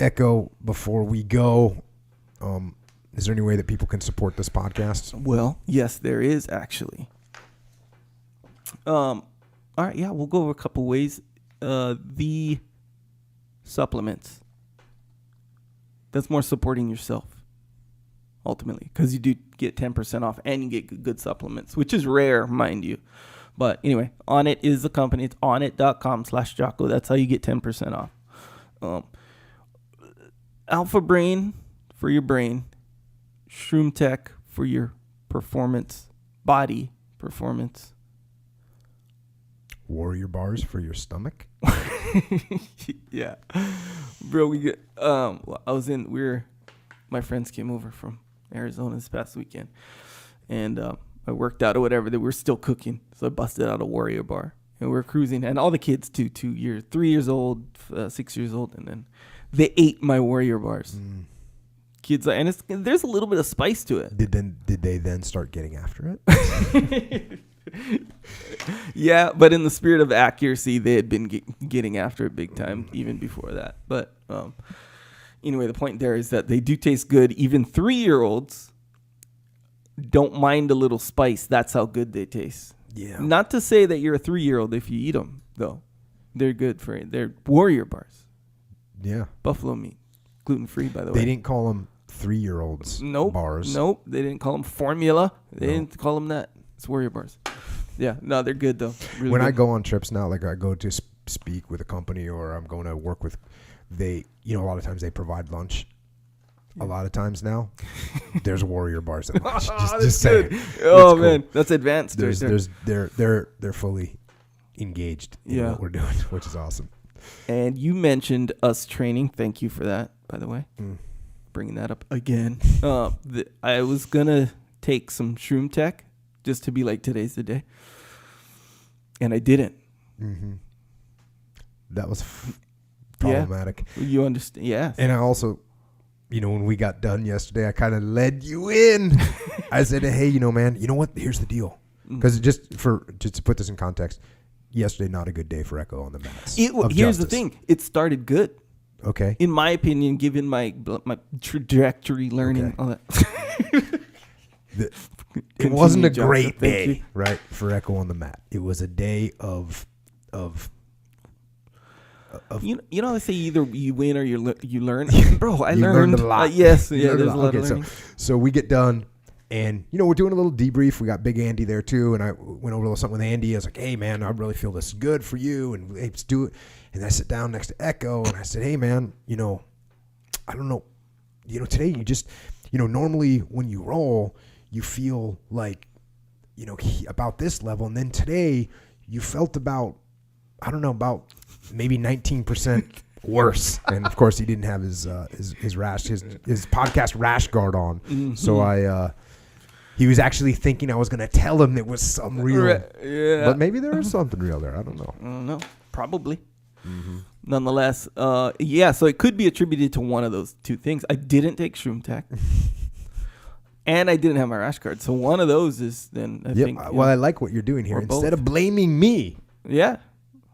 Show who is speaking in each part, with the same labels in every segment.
Speaker 1: Echo, before we go, is there any way that people can support this podcast?
Speaker 2: Well, yes, there is actually. All right, yeah, we'll go over a couple ways. The supplements. That's more supporting yourself, ultimately, because you do get 10% off and you get good supplements, which is rare, mind you. But anyway, Onnit is the company. It's onnit.com/Jocko. That's how you get 10% off. Alpha Brain for your brain. Shroom Tech for your performance, body performance.
Speaker 1: Warrior bars for your stomach.
Speaker 2: Yeah, bro. We get. My friends came over from Arizona this past weekend, and I worked out or whatever. They were still cooking, so I busted out a Warrior bar, and we were cruising, and all the kids too, 2 years, 3 years old, 6 years old, and then they ate my Warrior bars. Kids, and there's a little bit of spice to it.
Speaker 1: Did they then start getting after it?
Speaker 2: Yeah, but in the spirit of accuracy, they had been getting after it big time even before that. But anyway, the point there is that they do taste good. Even 3-year-olds don't mind a little spice. That's how good they taste.
Speaker 1: Yeah.
Speaker 2: Not to say that you're a 3-year-old if you eat them, though. They're good for it. They're Warrior bars.
Speaker 1: Yeah.
Speaker 2: Buffalo meat. Gluten-free, by the way.
Speaker 1: They didn't call them 3-year-olds bars.
Speaker 2: Nope. They didn't call them formula. They didn't call them that. It's Warrior bars. Yeah. No, they're good, though. Really
Speaker 1: when
Speaker 2: good.
Speaker 1: I go on trips now, like I go to speak with a company or I'm going to work with, a lot of times they provide lunch. A lot of times now, there's Warrior bars at lunch. Just saying.
Speaker 2: Oh, man. That's advanced.
Speaker 1: They're fully engaged in what we're doing, which is awesome.
Speaker 2: And you mentioned us training. Thank you for that, by the way. Bringing that up again. I was going to take some Shroom Tech just to be like, today's the day. And I didn't.
Speaker 1: Mm-hmm. That was problematic.
Speaker 2: Yeah. You understand? Yeah.
Speaker 1: And I also, when we got done yesterday, I kind of led you in. I said, hey, man, you know what? Here's the deal. Because just to put this in context, yesterday, not a good day for Echo on the mats.
Speaker 2: Here's the thing. It started good.
Speaker 1: Okay.
Speaker 2: In my opinion, given my trajectory learning, all that.
Speaker 1: It wasn't a great day, right, for Echo on the mat. It was a day of
Speaker 2: they say either you win or you learn. Bro, I
Speaker 1: learned a lot.
Speaker 2: Yes, there's a lot of learning.
Speaker 1: So we get done. And, we're doing a little debrief. We got Big Andy there, too. And I went over something with Andy. I was like, hey, man, I really feel this is good for you. And let's do it. And I sit down next to Echo. And I said, hey, man, I don't know. Today you just, normally when you roll, you feel like, about this level. And then today you felt about maybe 19% worse. And, of course, he didn't have his podcast rash guard on. Mm-hmm. So he was actually thinking I was going to tell him it was some real.
Speaker 2: Yeah.
Speaker 1: But maybe there is something real there. I don't know.
Speaker 2: I don't know. Probably. Mm-hmm. Nonetheless, so it could be attributed to one of those two things. I didn't take Shroom Tech. And I didn't have my rash guard. So one of those is then, I think.
Speaker 1: Well, I like what you're doing here. Instead of blaming me.
Speaker 2: Yeah.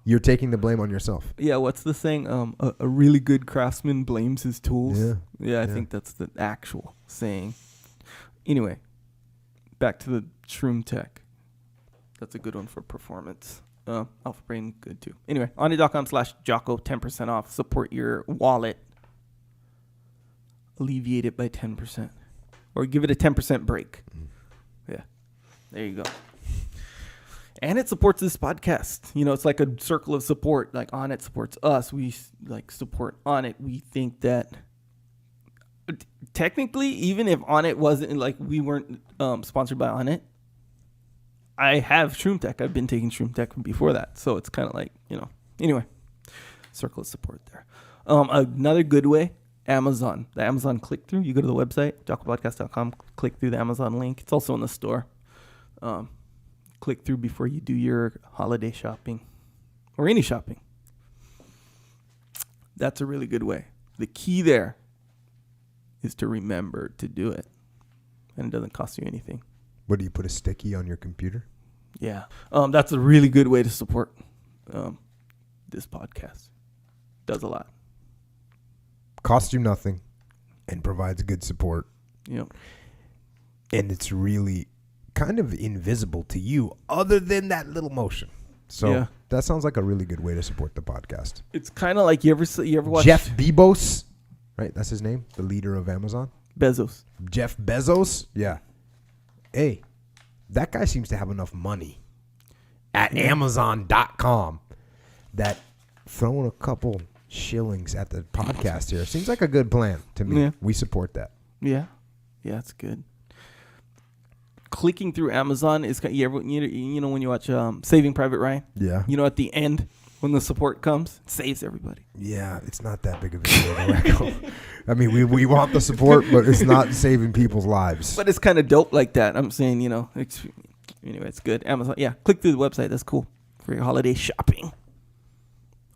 Speaker 1: You're taking the blame on yourself.
Speaker 2: Yeah, what's the saying? A really good craftsman blames his tools. Yeah, I think that's the actual saying. Anyway, back to the Shroom Tech. That's a good one for performance. Alpha Brain, good too. Anyway, onnit.com/Jocko, 10% off. Support your wallet. Alleviate it by 10%. Or give it a 10% break. Yeah, there you go. And it supports this podcast. It's like a circle of support. Like Onnit supports us. We support Onnit. We think that technically, even if Onnit wasn't we weren't sponsored by Onnit, I have Shroom Tech. I've been taking Shroom Tech before that. So it's kind of like, anyway, circle of support there. Another good way, Amazon. The Amazon click-through. You go to the website, jockopodcast.com, click through the Amazon link. It's also in the store. Click through before you do your holiday shopping or any shopping. That's a really good way. The key there is to remember to do it. And it doesn't cost you anything.
Speaker 1: What, do you put a sticky on your computer?
Speaker 2: Yeah. That's a really good way to support this podcast. Does a lot.
Speaker 1: Costs you nothing and provides good support.
Speaker 2: Yep.
Speaker 1: And it's really kind of invisible to you other than that little motion. So that sounds like a really good way to support the podcast.
Speaker 2: It's kind of like you ever watch
Speaker 1: Jeff Bezos, right? That's his name, the leader of Amazon.
Speaker 2: Bezos.
Speaker 1: Jeff Bezos, yeah. Hey, that guy seems to have enough money at Amazon.com that throwing a couple shillings at the podcast here seems like a good plan to me.
Speaker 2: Yeah.
Speaker 1: We support that.
Speaker 2: Yeah, it's good. Clicking through Amazon is you know when you watch Saving Private Ryan.
Speaker 1: Yeah.
Speaker 2: You know at the end when the support comes, it saves everybody.
Speaker 1: Yeah, it's not that big of a deal. I mean, we want the support, but it's not saving people's lives.
Speaker 2: But it's kind of dope like that. I'm saying, anyway, it's good. Amazon, yeah. Click through the website. That's cool for your holiday shopping,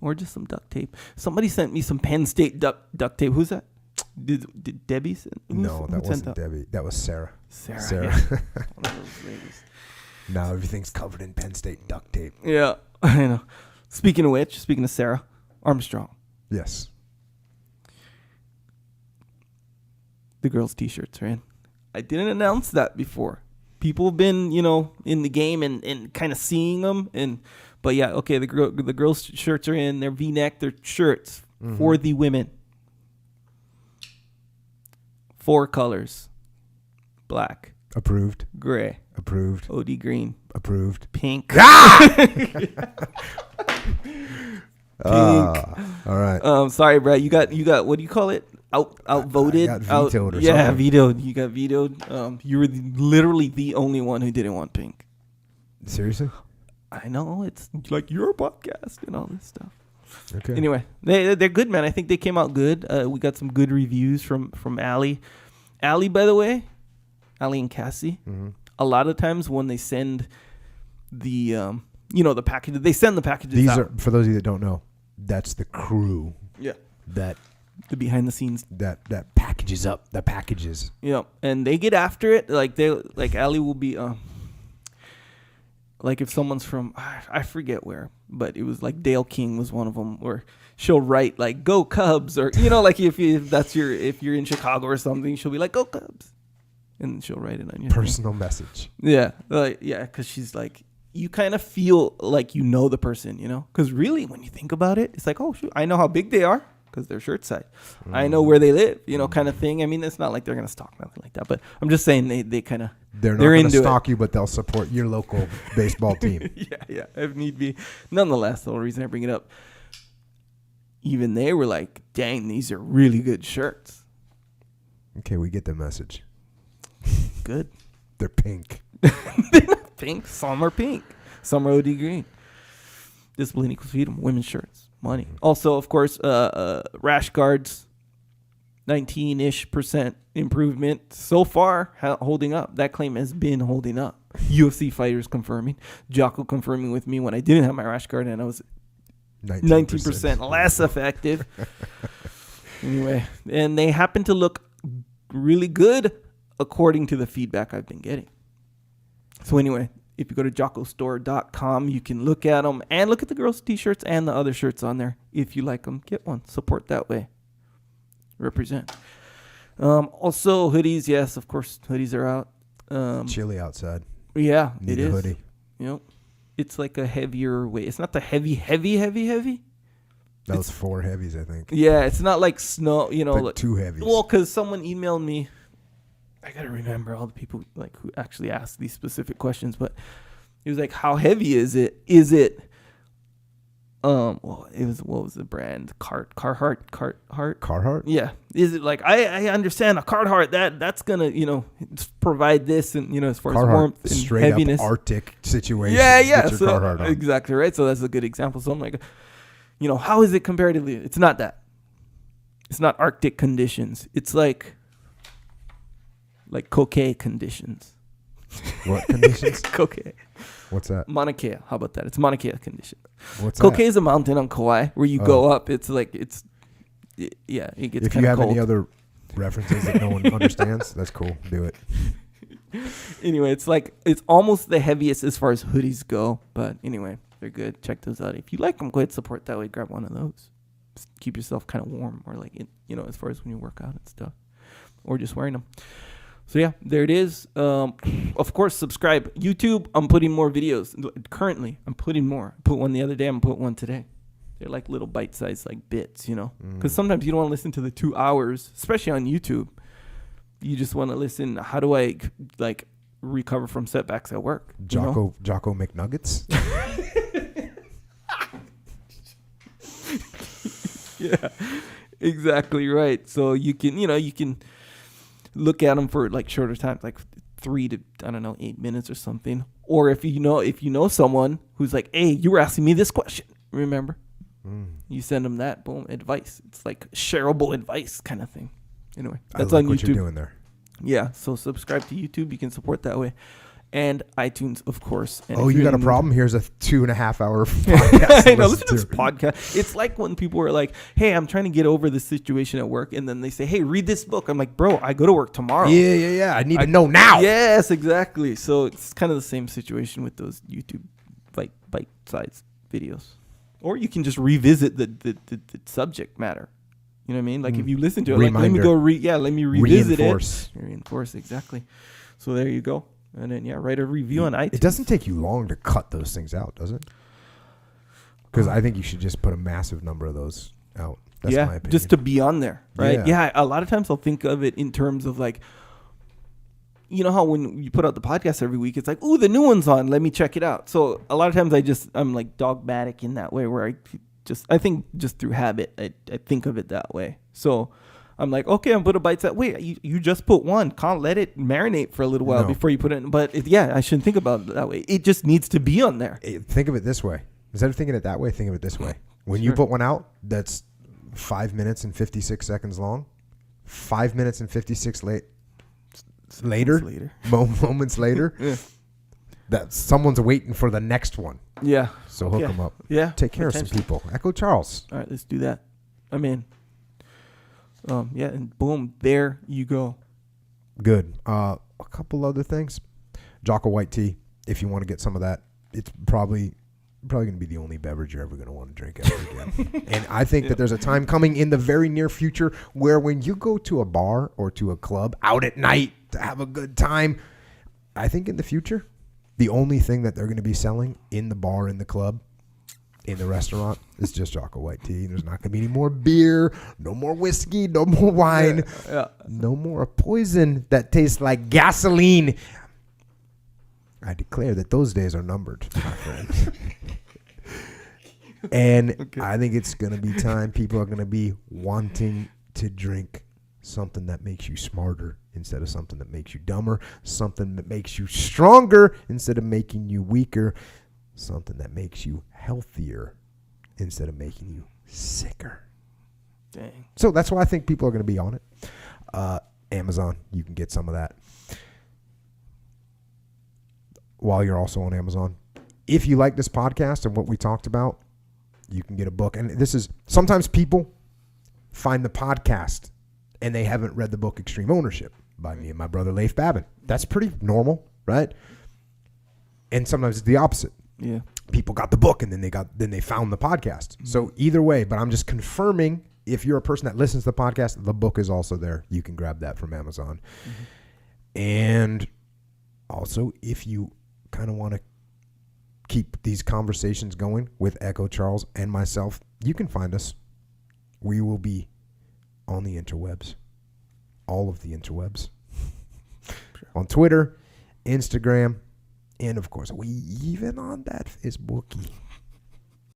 Speaker 2: or just some duct tape. Somebody sent me some Penn State duct tape. Who's that? Did Debbie send?
Speaker 1: No, that wasn't Debbie. That was Sarah.
Speaker 2: Sarah. Yeah. One of those ladies.
Speaker 1: Now everything's covered in Penn State duct tape.
Speaker 2: Yeah, I know. Speaking of Sarah Armstrong.
Speaker 1: Yes.
Speaker 2: The girls' T-shirts are in. I didn't announce that before. People have been, in the game and kind of seeing them. But yeah, okay, the girls' shirts are in. They're V-neck. They're shirts for the women. 4 colors. Black.
Speaker 1: Approved.
Speaker 2: Gray.
Speaker 1: Approved.
Speaker 2: OD green.
Speaker 1: Approved.
Speaker 2: Pink.
Speaker 1: Pink. All right.
Speaker 2: Sorry, Brad. You got what do you call it? Outvoted.
Speaker 1: I got vetoed or
Speaker 2: yeah,
Speaker 1: something.
Speaker 2: vetoed. You got vetoed. You were literally the only one who didn't want pink.
Speaker 1: Seriously?
Speaker 2: I know, it's like your podcast and all this stuff.
Speaker 1: Okay.
Speaker 2: Anyway, they're good, man. I think they came out good. We got some good reviews from Allie. Allie, by the way, Allie and Cassie.
Speaker 1: Mm-hmm.
Speaker 2: A lot of times when they send the the package, they send the packages.
Speaker 1: These
Speaker 2: out.
Speaker 1: are, for those of you that don't know, that's the crew.
Speaker 2: Yeah.
Speaker 1: That
Speaker 2: the behind the scenes
Speaker 1: that packages up the packages.
Speaker 2: Yeah, and they get after it. Like Allie will be like if someone's from I forget where, but it was like Dale King was one of them, or she'll write like "Go Cubs," or like if you're in Chicago or something, she'll be like "Go Cubs," and she'll write it on your
Speaker 1: personal message.
Speaker 2: Yeah, because she's like, you kind of feel like you know the person, because really when you think about it, it's like, oh shoot, I know how big they are because they're shirt size. I know where they live, kind of thing. I mean, it's not like they're gonna stalk, nothing like that, but I'm just saying they kind of
Speaker 1: they're not gonna stalk you, but they'll support your local baseball team.
Speaker 2: yeah, if need be. Nonetheless, the whole reason I bring it up, even they were like, dang, these are really good shirts.
Speaker 1: Okay, we get the message.
Speaker 2: Good.
Speaker 1: They're pink.
Speaker 2: They're not pink. Some are pink. Some are OD green. Discipline equals freedom. Women's shirts. Money. Also, of course, rash guards, 19-ish% improvement so far, holding up. That claim has been holding up. UFC fighters confirming. Jocko confirming with me when I didn't have my rash guard and I was 19% less effective. Anyway, and they happen to look really good according to the feedback I've been getting. So anyway, if you go to jockostore.com, you can look at them and look at the girls' T-shirts and the other shirts on there. If you like them, get one. Support that way. Represent. Also, hoodies. Yes, of course, hoodies are out.
Speaker 1: Chilly outside.
Speaker 2: Yeah,
Speaker 1: Need
Speaker 2: it
Speaker 1: a
Speaker 2: is.
Speaker 1: hoodie.
Speaker 2: It's like a heavier weight. It's not the heavy.
Speaker 1: That was 4 heavies, I think.
Speaker 2: Yeah, it's not like snow.
Speaker 1: Like 2 heavies.
Speaker 2: Well, because someone emailed me. I gotta remember all the people who actually asked these specific questions, but it was like, how heavy is it? Is it well, it was, what was the brand? Carhartt? Yeah. Is it like, I understand a Carhartt that's gonna, provide this and as far
Speaker 1: Carhartt,
Speaker 2: as warmth and
Speaker 1: straight
Speaker 2: heaviness.
Speaker 1: up Arctic situation.
Speaker 2: Yeah.
Speaker 1: So,
Speaker 2: Carhartt on. Exactly right. So that's a good example. So I'm like, how is it comparatively? It's not that. It's not Arctic conditions. It's like cocaine conditions.
Speaker 1: What conditions?
Speaker 2: Cocaine.
Speaker 1: What's that?
Speaker 2: Mauna Kea. How about that? It's Mauna Kea condition.
Speaker 1: What's
Speaker 2: Cocaine
Speaker 1: that?
Speaker 2: is a mountain on Kauai where you go up. It's like it gets kind of cold.
Speaker 1: If you have any other references that no one understands, that's cool. Do it.
Speaker 2: Anyway, it's almost the heaviest as far as hoodies go. But anyway, they're good. Check those out. If you like them, go ahead and support that way. Grab one of those. keep yourself kind of warm, or like, as far as when you work out and stuff, or just wearing them. So yeah, there it is. Of course, subscribe. YouTube, I'm putting more videos. Currently, I'm putting more. I put one the other day. I'm put one today. They're like little bite-sized like bits, because sometimes you don't want to listen to the 2 hours, especially on YouTube. You just want to listen. How do I like recover from setbacks at work?
Speaker 1: Jocko McNuggets.
Speaker 2: Yeah, exactly right. So you can look at them for like shorter times, like 3 to 8 minutes or something. Or if you know someone who's like, hey, you were asking me this question, remember? You send them that, boom, advice. It's like shareable advice kind of thing. Anyway, that's on YouTube.
Speaker 1: What you're doing there.
Speaker 2: Yeah, so subscribe to YouTube. You can support that way. And iTunes, of course. And
Speaker 1: you got a problem? Here's a 2.5 hour podcast.
Speaker 2: I know, listen to this podcast. It's like when people are like, hey, I'm trying to get over this situation at work. And then they say, hey, read this book. I'm like, bro, I go to work tomorrow.
Speaker 1: Yeah. I need to know now.
Speaker 2: Yes, exactly. So it's kind of the same situation with those YouTube bite-sized videos. Or you can just revisit the subject matter. You know what I mean? Like if you listen to it, like, let me go let me revisit it. Reinforce, exactly. So there you go. And then write a review on iTunes.
Speaker 1: It doesn't take you long to cut those things out, does it? Because I think you should just put a massive number of those out. That's my opinion. Just
Speaker 2: to be on there, right? Yeah, a lot of times I'll think of it in terms of like, you know how when you put out the podcast every week, it's like, ooh, the new one's on. Let me check it out. So a lot of times I'm like dogmatic in that way, where I think just through habit, I think of it that way. So I'm like, okay, I'm put a bite that. Wait, you just put one. Can't let it marinate for a little while before you put it in. But I shouldn't think about it that way. It just needs to be on there.
Speaker 1: Think of it this way. Instead of thinking it that way, think of it this way. When you put one out that's 5 minutes and 56 seconds long, 5 minutes and 56 moments later, that someone's waiting for the next one.
Speaker 2: Yeah.
Speaker 1: So hook them up.
Speaker 2: Yeah.
Speaker 1: Take care of some people. Echo Charles.
Speaker 2: All right, let's do that. I'm in. And boom, there you go.
Speaker 1: Good. A couple other things. Jocko white tea, if you want to get some of that. It's probably going to be the only beverage you're ever going to want to drink ever again. And I think that there's a time coming in the very near future where when you go to a bar or to a club out at night to have a good time, I think in the future, the only thing that they're going to be selling in the bar, in the club, in the restaurant is just Jocko white tea. There's not going to be any more beer, no more whiskey, no more wine, no more poison that tastes like gasoline. I declare that those days are numbered, my friend. And I think it's going to be time. People are going to be wanting to drink something that makes you smarter instead of something that makes you dumber, something that makes you stronger instead of making you weaker, something that makes you healthier instead of making you sicker.
Speaker 2: Dang.
Speaker 1: So that's why I think people are going to be on it. Amazon, you can get some of that while you're also on Amazon. If you like this podcast and what we talked about, you can get a book. And this is, sometimes people find the podcast and they haven't read the book Extreme Ownership by me and my brother Leif Babin. That's pretty normal, right? And sometimes it's the opposite.
Speaker 2: Yeah.
Speaker 1: People got the book and then they found the podcast. Mm-hmm. So either way, but I'm just confirming, if you're a person that listens to the podcast, the book is also there. You can grab that from Amazon. Mm-hmm. And also, if you kind of want to keep these conversations going with Echo Charles and myself, you can find us. We will be on the interwebs, all of the interwebs, on Twitter, Instagram, and of course, we even on that Facebookie.